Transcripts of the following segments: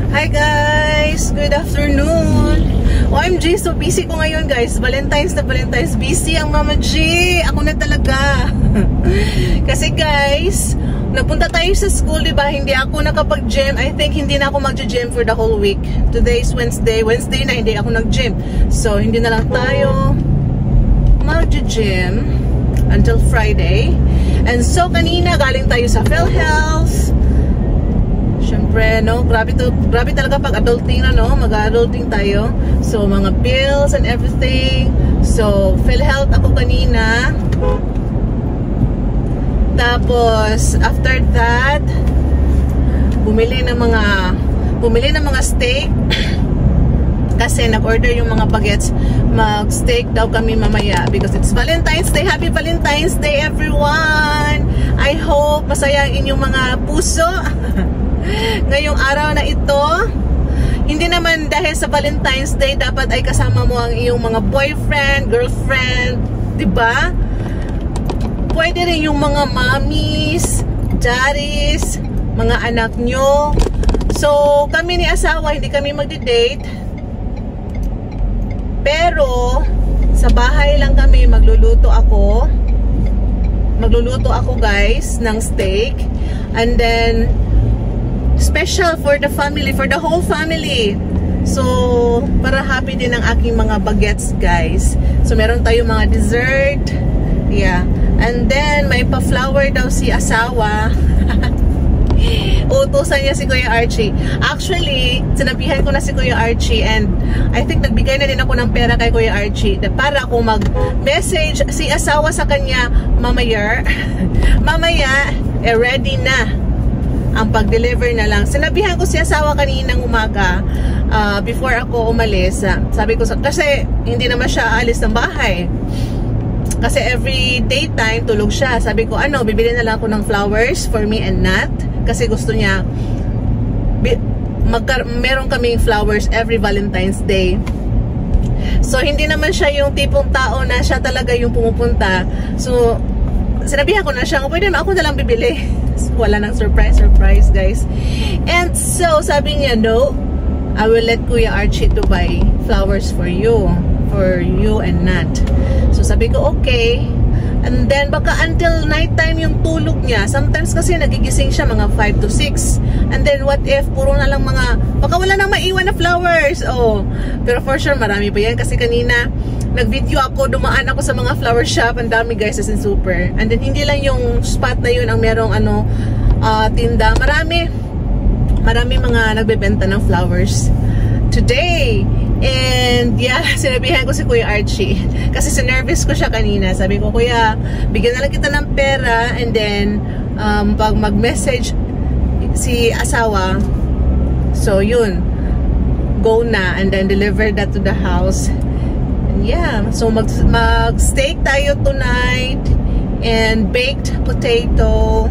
Hi guys! Good afternoon! OMG, so busy ko ngayon guys. Valentine's na Valentine's. Busy ang Mama G. Ako na talaga. Kasi guys, nagpunta tayo sa school, diba? Hindi ako nakapag-gym. I think hindi na ako mag-gym for the whole week. Today is Wednesday. Wednesday na hindi ako nag-gym. So, hindi na lang tayo mag-gym until Friday. And so, kanina galing tayo sa PhilHealth. Siyempre, no? Grabe talaga pag adulting na, no? Mag-adulting tayo. So, mga bills and everything. So, PhilHealth ako kanina. Tapos, after that, bumili ng mga steak. Kasi nag-order yung mga bagets. Mag-steak daw kami mamaya because it's Valentine's Day. Happy Valentine's Day, everyone! I hope masaya ang inyong mga puso. Ngayong araw na ito, hindi naman dahil sa Valentine's Day dapat ay kasama mo ang iyong mga boyfriend, girlfriend, diba? Pwede rin yung mga mommies, daddies, mga anak nyo. So, kami ni asawa, hindi kami magdi-date. Pero, sa bahay lang kami, magluluto ako guys, ng steak. And then, special for the family, for the whole family. So, para happy din ang aking mga bagets, guys. So, meron tayong mga dessert. Yeah. And then, may pa-flower daw si asawa. Utusan niya si Kuya Archie. Actually, sinabihan ko na si Kuya Archie and I think nagbigay na din ako ng pera kay Kuya Archie para ako mag-message si asawa sa kanya mamaya, ready na ang pag-deliver na lang. Sinabihan ko si asawa kaninang umaga before ako umalis. Sabi ko, kasi hindi naman siya alis ng bahay. Kasi every daytime tulog siya. Sabi ko, bibili na lang ako ng flowers for me and Nat. Kasi gusto niya, meron kaming flowers every Valentine's Day. So, hindi naman siya yung tipong tao na siya talaga yung pumupunta. So, sinabihan ko na siya, pwede naman ako na lang bibili. Wala nang surprise, guys. And so, sabi niya, no, I will let Kuya Archie to buy flowers for you and Nat. So, sabi ko, okay. And then, baka until nighttime yung tulog niya. Sometimes kasi nagigising siya mga 5 to 6. And then, what if, puro na lang baka wala nang maiwan na flowers. Oh, pero for sure, marami pa yan. Kasi kanina, nag-video ako, dumaan ako sa mga flower shop. Ang dami guys, as in super. And then, hindi lang yung spot na yun ang merong tinda. Marami mga nagbebenta ng flowers today. And yeah, sinabihan ko si Kuya Archie kasi sinervice ko siya kanina. Sabi ko, Kuya, bigyan na lang kita ng pera and then pag mag-message si asawa, so yun, go na and then deliver that to the house. And yeah, so mag-steak tayo tonight and baked potato.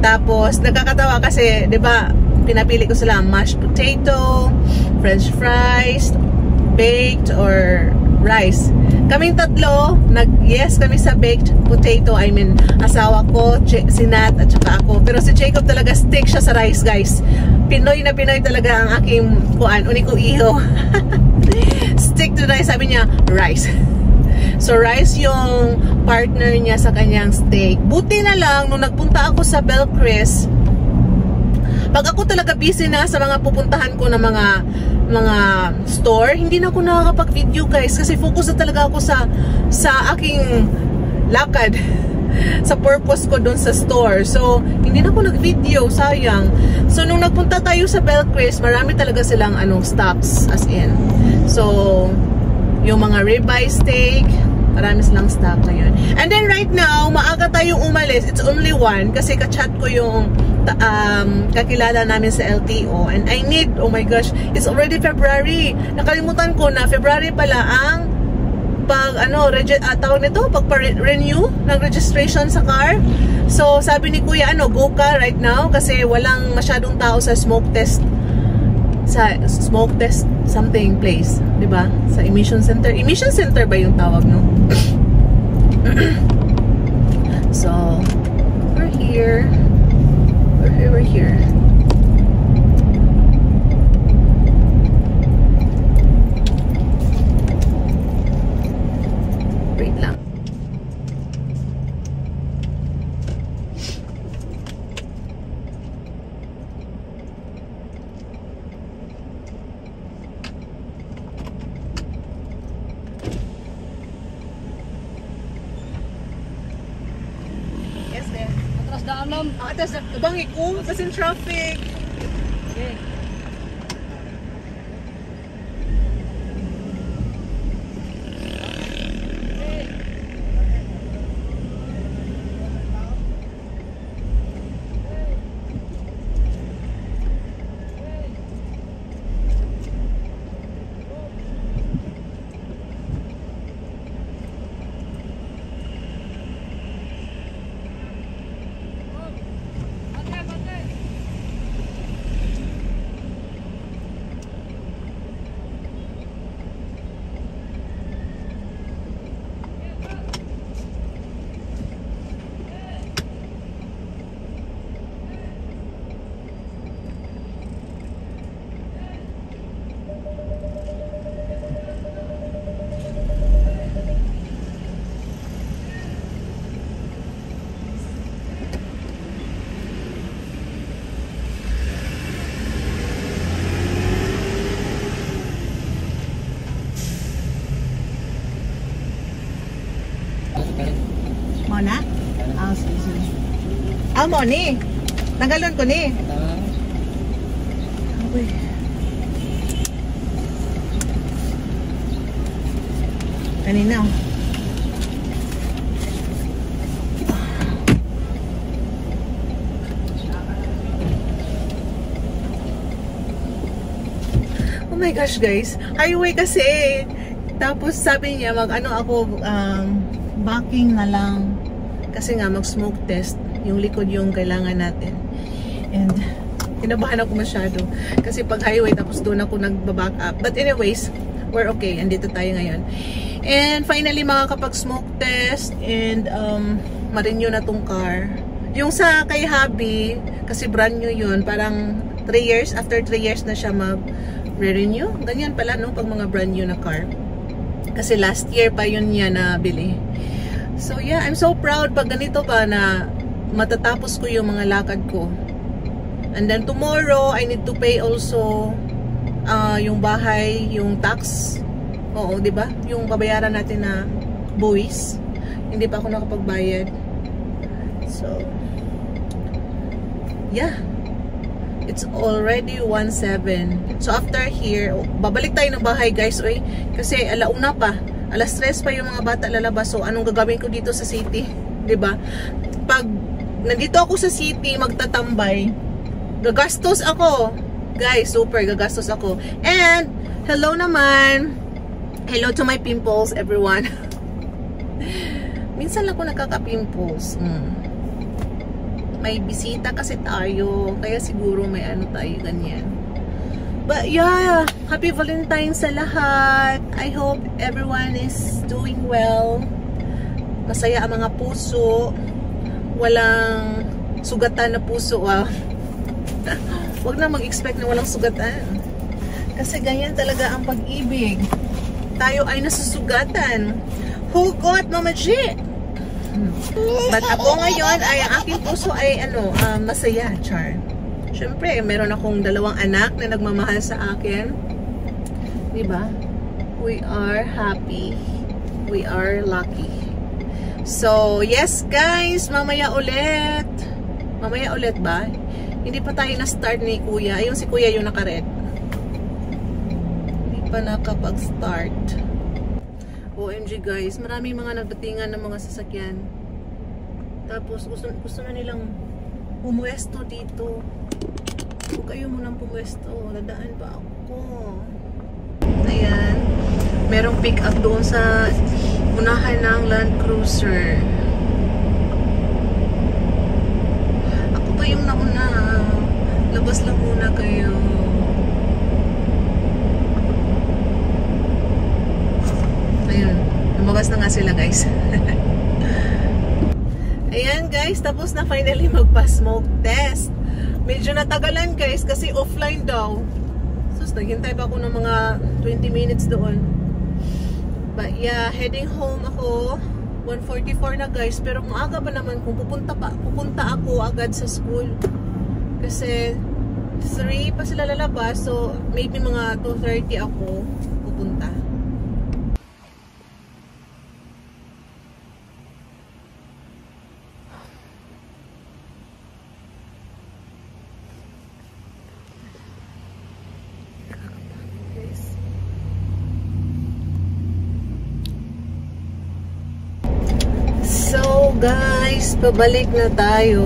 Tapos nakakatawa kasi 'di ba, pinapili ko sila mashed potato, french fries, baked or rice. Kaming tatlo, yes kami sa baked potato. I mean, asawa ko, si Nat at saka ako. Pero si Jacob talaga stick siya sa rice, guys. Pinoy na Pinoy talaga ang aking uniko iho. Stick to rice, sabi niya, rice. So, rice yung partner niya sa kanyang steak. Buti na lang, nung nagpunta ako sa Belcris, pag ako talaga busy na sa mga pupuntahan ko na mga store, hindi na ako nakakapag-video guys kasi focus na talaga ako sa aking lakad sa purpose ko doon sa store. So, hindi na ako nag-video, sayang. So, nung nagpunta tayo sa Belcris, marami talaga silang stocks as in. So, yung mga ribeye steak, marami silang stock ngayon. And then right now, maaga tayong umalis. It's only 1 kasi ka-chat ko yung kakilala namin sa LTO and I need, oh my gosh, it's already February. Nakalimutan ko na February pala ang tawag nito, pag-renew ng registration sa car. So sabi ni Kuya, go ka right now kasi walang masyadong tao sa smoke test something place, di ba? Sa emission center ba yung tawag, no? So we're here. ma'am. Atas na, kabangi ko, kasi traffic. Okay. Mo na? Ah, sige. Ah, mo ni. Tanggalon ko ni. Uy. Kanina. Oh my gosh, guys. Highway kasi. Tapos sabi niya, backing na lang. Kasi nga, mag-smoke test. Yung likod yung kailangan natin. And, kinabahan ako masyado. Kasi pag highway, tapos doon ako nagbaback up. But anyways, we're okay. Andito tayo ngayon. And finally, makakapag-smoke test. And, ma-renew na tong car. Yung sa kay hubby, kasi brand new yun. Parang 3 years, after 3 years na siya mag-renew. Ganyan pala, no? Pag mga brand new na car. Kasi last year pa yun niya nabili. So yeah, I'm so proud pag ganito ba na matatapos ko yung mga lakad ko. And then tomorrow, I need to pay also yung bahay, yung tax. Oo, di ba? Yung babayaran natin na buwis. Hindi pa ako nakapagbayad. So, yeah. It's already 1:07. So after here, babalik tayo ng bahay, guys. Oy, kasi alauna pa. Alas 3 pa yung mga bata lalabas. So anong gagawin ko dito sa city? 'Di ba? Pag nandito ako sa city, magtatambay, gagastos ako. Guys, super gagastos ako. And hello naman. Hello to my pimples, everyone. Minsan lang ako nakaka-pimples. May bisita kasi tayo. Kaya siguro may ano tayo, ganyan. But yeah, happy Valentine's sa lahat. I hope everyone is doing well. Masaya ang mga puso. Walang sugatan na puso. Wow. Huwag na mag-expect na walang sugatan. Kasi ganyan talaga ang pag-ibig. Tayo ay nasusugatan. Hugot, Mama G! But ako ngayon ay ang aking puso ay masaya, char. Siyempre, meron akong 2 anak na nagmamahal sa akin. Diba? We are happy. We are lucky. So, yes guys, mamaya ulit. Mamaya ulit ba? Hindi pa tayo na-start ni Kuya. Ayun si Kuya yung naka-red. Hindi pa nakapag-start. OMG guys, maraming mga nagdatingan ng mga sasakyan. Tapos gusto na nilang pumuesto dito. Huwag kayo munang pumuesto. Dadaan pa ako. Ayan. Merong pick up doon sa unahan ng Land Cruiser. Ako pa yung nauna. Labas lang muna kayo. Ayun. Lumabas na nga sila guys. Ayan guys. Tapos na finally magpa-smoke test. Medyo natagalan guys kasi offline daw. So naghintay pa ako ng mga 20 minutes doon. But yeah, heading home ako. 1:44 na guys. Pero maaga pa naman kung pupunta ako agad sa school. Kasi 3 pa sila lalabas. So maybe mga 2:30 ako pupunta. guys, pabalik na tayo.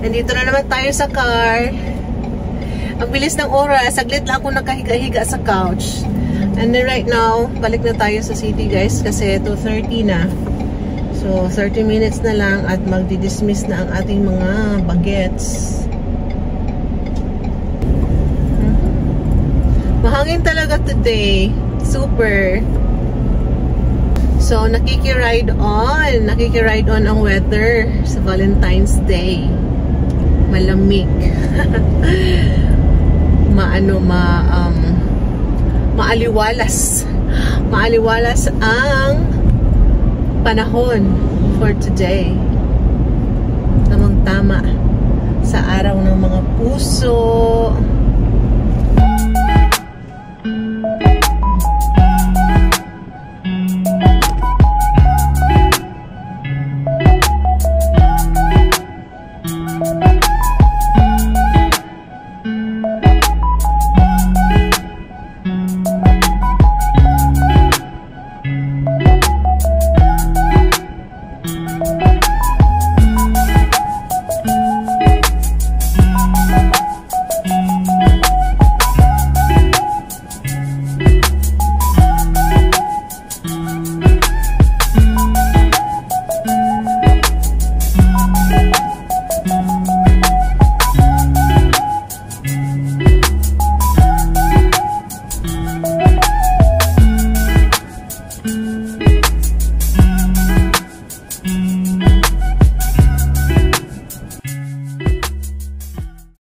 Nandito na naman tayo sa car. Ang bilis ng oras, saglit lang ako nakahiga-higa sa couch. And then right now, balik na tayo sa city guys kasi 2:30 na. So 30 minutes na lang at magdi-dismiss na ang ating mga bagets. Mahangin talaga today. Super. So, nakikiride on ang weather sa Valentine's Day. Malamig. Maaliwalas ang panahon for today. Tamang-tama sa araw ng mga puso.